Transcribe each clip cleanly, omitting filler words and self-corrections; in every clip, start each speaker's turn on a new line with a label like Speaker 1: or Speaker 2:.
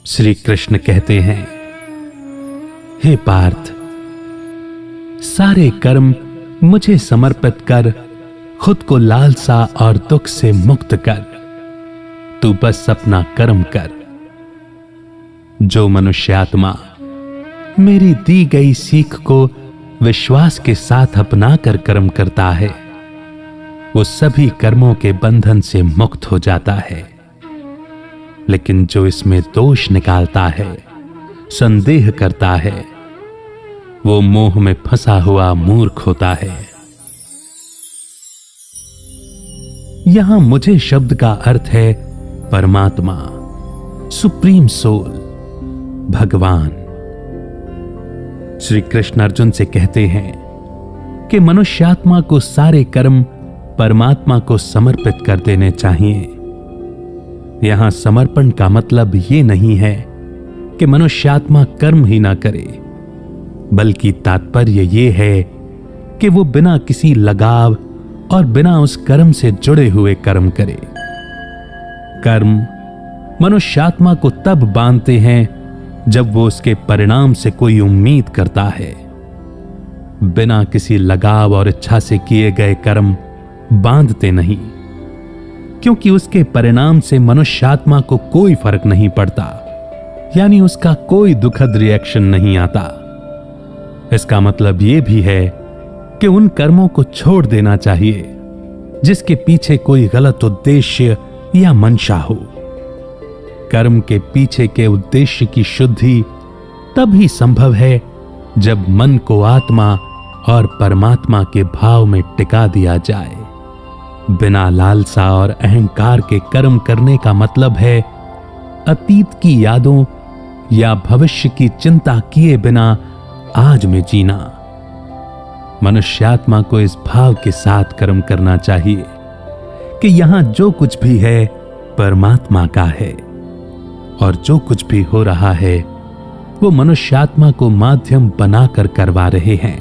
Speaker 1: श्री कृष्ण कहते हैं, हे पार्थ, सारे कर्म मुझे समर्पित कर खुद को लालसा और दुख से मुक्त कर। तू बस अपना कर्म कर। जो मनुष्यात्मा मेरी दी गई सीख को विश्वास के साथ अपना कर कर्म करता है, वो सभी कर्मों के बंधन से मुक्त हो जाता है। लेकिन जो इसमें दोष निकालता है, संदेह करता है, वो मोह में फंसा हुआ मूर्ख होता है। यहां मुझे शब्द का अर्थ है परमात्मा, सुप्रीम सोल, भगवान। श्री कृष्ण अर्जुन से कहते हैं कि मनुष्यात्मा को सारे कर्म परमात्मा को समर्पित कर देने चाहिए। यहां समर्पण का मतलब ये नहीं है कि मनुष्यात्मा कर्म ही ना करे, बल्कि तात्पर्य ये है कि वो बिना किसी लगाव और बिना उस कर्म से जुड़े हुए कर्म करे। कर्म मनुष्यात्मा को तब बांधते हैं जब वो उसके परिणाम से कोई उम्मीद करता है। बिना किसी लगाव और इच्छा से किए गए कर्म बांधते नहीं, क्योंकि उसके परिणाम से मनुष्यात्मा को कोई फर्क नहीं पड़ता, यानी उसका कोई दुखद रिएक्शन नहीं आता। इसका मतलब यह भी है कि उन कर्मों को छोड़ देना चाहिए जिसके पीछे कोई गलत उद्देश्य या मंशा हो। कर्म के पीछे के उद्देश्य की शुद्धि तभी संभव है जब मन को आत्मा और परमात्मा के भाव में टिका दिया जाए। बिना लालसा और अहंकार के कर्म करने का मतलब है अतीत की यादों या भविष्य की चिंता किए बिना आज में जीना। मनुष्यात्मा को इस भाव के साथ कर्म करना चाहिए कि यहां जो कुछ भी है परमात्मा का है, और जो कुछ भी हो रहा है वो मनुष्यात्मा को माध्यम बनाकर करवा रहे हैं।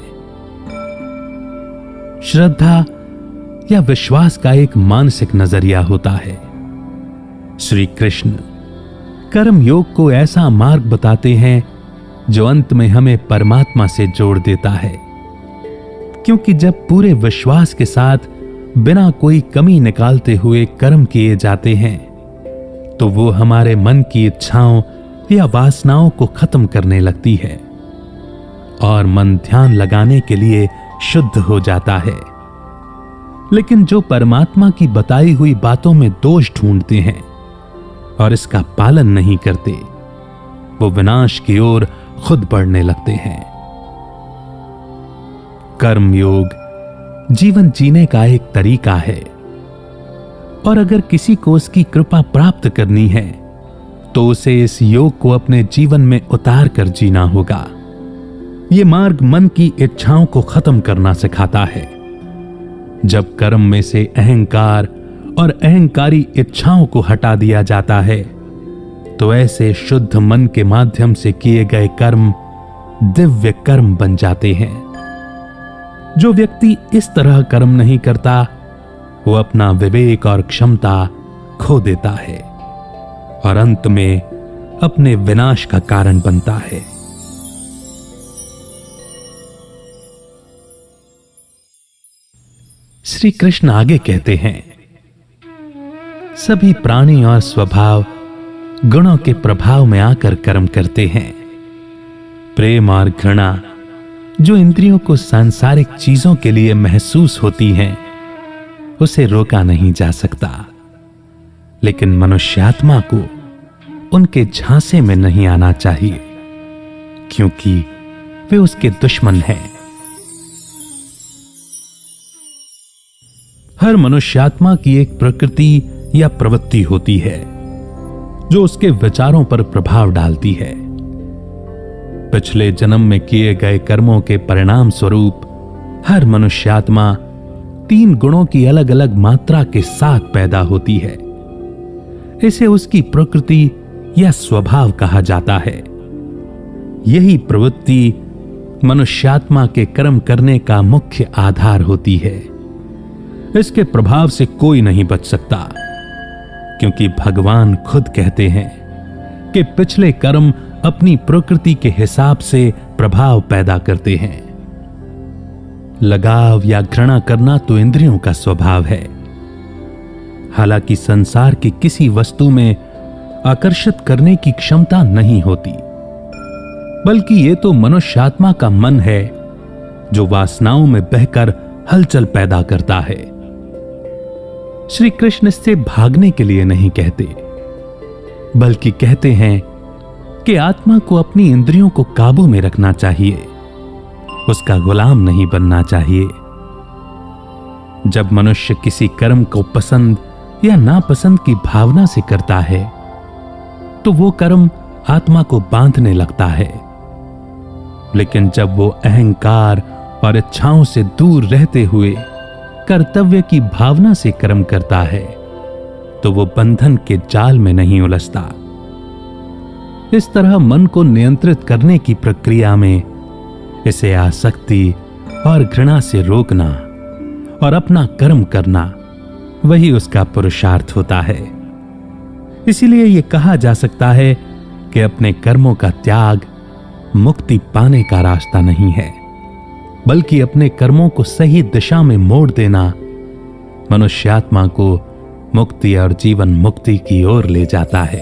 Speaker 1: श्रद्धा या विश्वास का एक मानसिक नजरिया होता है। श्री कृष्ण कर्म योग को ऐसा मार्ग बताते हैं जो अंत में हमें परमात्मा से जोड़ देता है, क्योंकि जब पूरे विश्वास के साथ बिना कोई कमी निकालते हुए कर्म किए जाते हैं तो वो हमारे मन की इच्छाओं या वासनाओं को खत्म करने लगती है और मन ध्यान लगाने के लिए शुद्ध हो जाता है। लेकिन जो परमात्मा की बताई हुई बातों में दोष ढूंढते हैं और इसका पालन नहीं करते, वो विनाश की ओर खुद बढ़ने लगते हैं। कर्म योग जीवन जीने का एक तरीका है, और अगर किसी को उसकी कृपा प्राप्त करनी है तो उसे इस योग को अपने जीवन में उतार कर जीना होगा। यह मार्ग मन की इच्छाओं को खत्म करना सिखाता है। जब कर्म में से अहंकार और अहंकारी इच्छाओं को हटा दिया जाता है तो ऐसे शुद्ध मन के माध्यम से किए गए कर्म दिव्य कर्म बन जाते हैं। जो व्यक्ति इस तरह कर्म नहीं करता वो अपना विवेक और क्षमता खो देता है और अंत में अपने विनाश का कारण बनता है। श्री कृष्ण आगे कहते हैं, सभी प्राणी और स्वभाव गुणों के प्रभाव में आकर कर्म करते हैं। प्रेम और घृणा जो इंद्रियों को सांसारिक चीजों के लिए महसूस होती हैं, उसे रोका नहीं जा सकता, लेकिन मनुष्यात्मा को उनके झांसे में नहीं आना चाहिए, क्योंकि वे उसके दुश्मन हैं। हर मनुष्यात्मा की एक प्रकृति या प्रवृत्ति होती है जो उसके विचारों पर प्रभाव डालती है। पिछले जन्म में किए गए कर्मों के परिणाम स्वरूप हर मनुष्यात्मा 3 गुणों की अलग अलग मात्रा के साथ पैदा होती है। इसे उसकी प्रकृति या स्वभाव कहा जाता है। यही प्रवृत्ति मनुष्यात्मा के कर्म करने का मुख्य आधार होती है। इसके प्रभाव से कोई नहीं बच सकता, क्योंकि भगवान खुद कहते हैं कि पिछले कर्म अपनी प्रकृति के हिसाब से प्रभाव पैदा करते हैं। लगाव या घृणा करना तो इंद्रियों का स्वभाव है। हालांकि संसार की किसी वस्तु में आकर्षित करने की क्षमता नहीं होती, बल्कि ये तो मनुष्यात्मा का मन है जो वासनाओं में बहकर हलचल पैदा करता है। श्री कृष्ण इससे भागने के लिए नहीं कहते, बल्कि कहते हैं कि आत्मा को अपनी इंद्रियों को काबू में रखना चाहिए, उसका गुलाम नहीं बनना चाहिए। जब मनुष्य किसी कर्म को पसंद या नापसंद की भावना से करता है तो वो कर्म आत्मा को बांधने लगता है। लेकिन जब वो अहंकार और इच्छाओं से दूर रहते हुए कर्तव्य की भावना से कर्म करता है तो वो बंधन के जाल में नहीं उलझता। इस तरह मन को नियंत्रित करने की प्रक्रिया में इसे आसक्ति और घृणा से रोकना और अपना कर्म करना, वही उसका पुरुषार्थ होता है। इसीलिए यह कहा जा सकता है कि अपने कर्मों का त्याग मुक्ति पाने का रास्ता नहीं है, बल्कि अपने कर्मों को सही दिशा में मोड़ देना मनुष्यात्मा को मुक्ति और जीवन मुक्ति की ओर ले जाता है।